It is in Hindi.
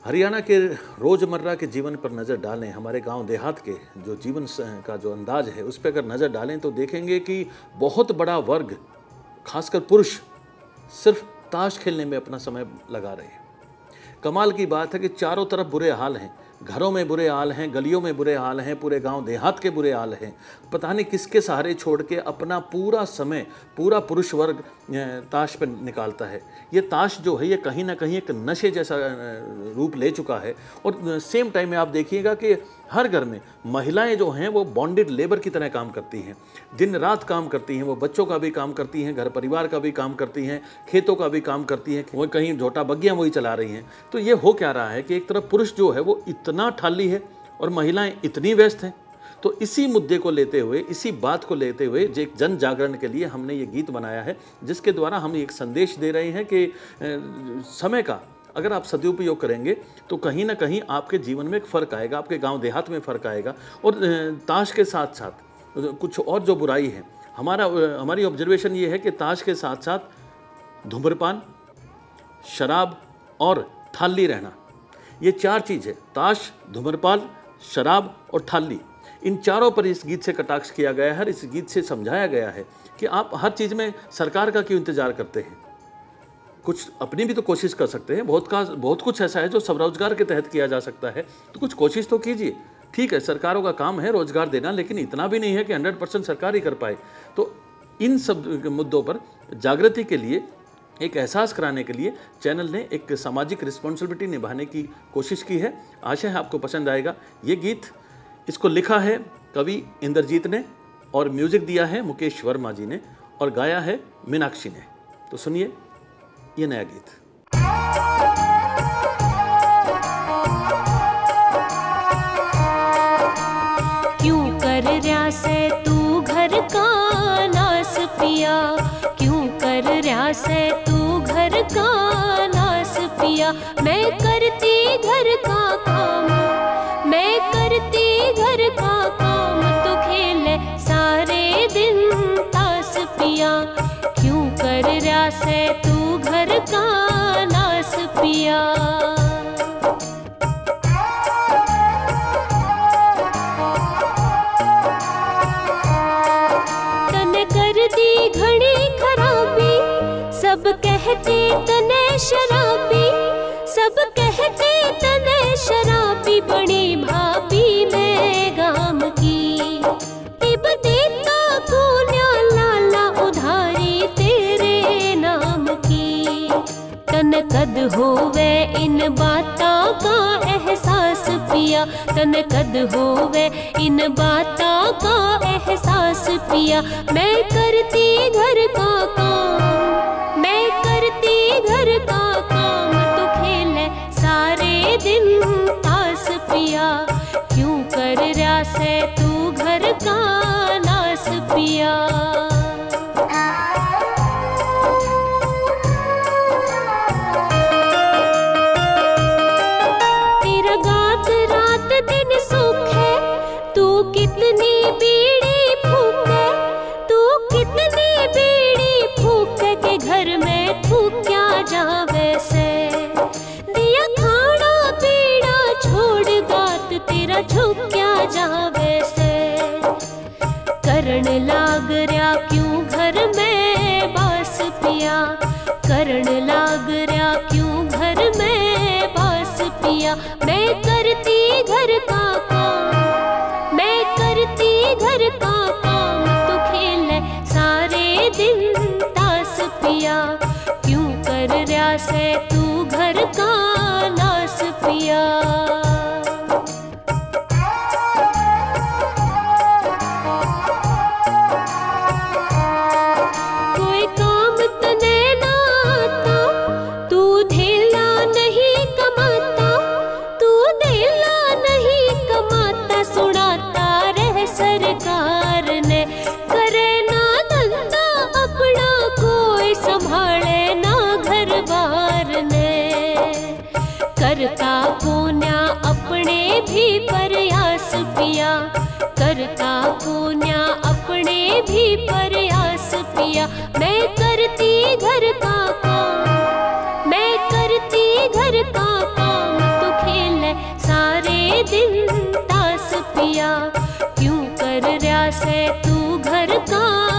हरियाणा के रोज़मर्रा के जीवन पर नज़र डालें, हमारे गांव देहात के जो जीवन का जो अंदाज है उस पर अगर नज़र डालें तो देखेंगे कि बहुत बड़ा वर्ग, खासकर पुरुष, सिर्फ ताश खेलने में अपना समय लगा रहे हैं। कमाल की बात है कि चारों तरफ बुरे हाल हैं, घरों में बुरे हाल हैं, गलियों में बुरे हाल हैं, पूरे गांव देहात के बुरे हाल हैं। पता नहीं किसके सहारे छोड़ के अपना पूरा समय पूरा पुरुष वर्ग ताश पर निकालता है। ये ताश जो है ये कहीं ना कहीं एक नशे जैसा रूप ले चुका है। और सेम टाइम में आप देखिएगा कि हर घर में महिलाएं जो हैं वो बॉन्डेड लेबर की तरह काम करती हैं, दिन रात काम करती हैं, वो बच्चों का भी काम करती हैं, घर परिवार का भी काम करती हैं, खेतों का भी काम करती हैं, वो कहीं झोटा बग्गियाँ वही चला रही हैं। तो ये हो क्या रहा है कि एक तरफ पुरुष जो है वो इतना ठाली है और महिलाएं इतनी व्यस्त हैं। तो इसी मुद्दे को लेते हुए, इसी बात को लेते हुए एक जन जागरण के लिए हमने ये गीत बनाया है, जिसके द्वारा हम एक संदेश दे रहे हैं कि समय का अगर आप सदुपयोग करेंगे तो कहीं ना कहीं आपके जीवन में एक फ़र्क आएगा, आपके गांव देहात में फ़र्क आएगा। और ताश के साथ साथ कुछ और जो बुराई है, हमारी ऑब्जर्वेशन ये है कि ताश के साथ साथ धूम्रपान, शराब और थाली रहना, ये चार चीज़ है। ताश, धूम्रपान, शराब और थाली, इन चारों पर इस गीत से कटाक्ष किया गया है। इस गीत से समझाया गया है कि आप हर चीज़ में सरकार का क्यों इंतज़ार करते हैं, कुछ अपनी भी तो कोशिश कर सकते हैं। बहुत कुछ ऐसा है जो स्वरोजगार के तहत किया जा सकता है, तो कुछ कोशिश तो कीजिए। ठीक है, सरकारों का काम है रोजगार देना, लेकिन इतना भी नहीं है कि 100% सरकार ही कर पाए। तो इन सब मुद्दों पर जागृति के लिए, एक एहसास कराने के लिए चैनल ने एक सामाजिक रिस्पॉन्सिबिलिटी निभाने की कोशिश की है। आशा है आपको पसंद आएगा ये गीत। इसको लिखा है कवि इंद्रजीत ने और म्यूजिक दिया है मुकेश वर्मा जी ने और गाया है मीनाक्षी ने। तो सुनिए ये नया गीत। क्यों कर रहा से तू घर का नास पिया, क्यों कर रहा से तू घर का नास पिया। मैं करती घर का काम, मैं करती घर का काम, तो खेले सारे दिन तास पिया। क्यों कर रहा से तू घर का नास पिया। तने कर दी घड़ी खराबी, सब कहते तने शराबी, सब कहते तने शराबी। बड़ी भाभी मैं गाम की, तिब देता कोन्या लाला उधारी तेरे नाम की। तन कद होवे इन बातों का एहसास पिया, तन कद होवे इन बातों का एहसास पिया। मैं करती घर का काम, मैं करती घर का काम, तो खेले सारे दिन तास पिया। क्यों कर रहा से तू घर का नास पिया। तेरा गात रात दिन सुख है, तू कितनी बीड़ी फूके, तू कितनी बीड़ी फूके के घर में तू क्या जावे से। दिया खाना पीना छोड़ गात तेरा झुक क्या जावे से। करण लाग रहा क्यों घर में बास पिया, करण लाग रहा क्यों घर में बास पिया। मैं करती घर का काम, मैं करती घर का काम, तो खेले सारे दिन तास पिया। क्यों कर रहा से तू घर का नास पिया। कोई काम तने ना आता, तू धेला नहीं कमाता, तू धेला नहीं कमाता। सुनाता रह सरकार ने, करे ना धंधा अपना, कोई संभाले ना घर बार ने। करता कोन्या अपने भी प्रयास पिया, करता कोन्या अपने भी प्रयास पिया। मैं करती घर का काम, मैं करती घर का काम, तो दिन तास पिया, क्यों कर रया से तू घर का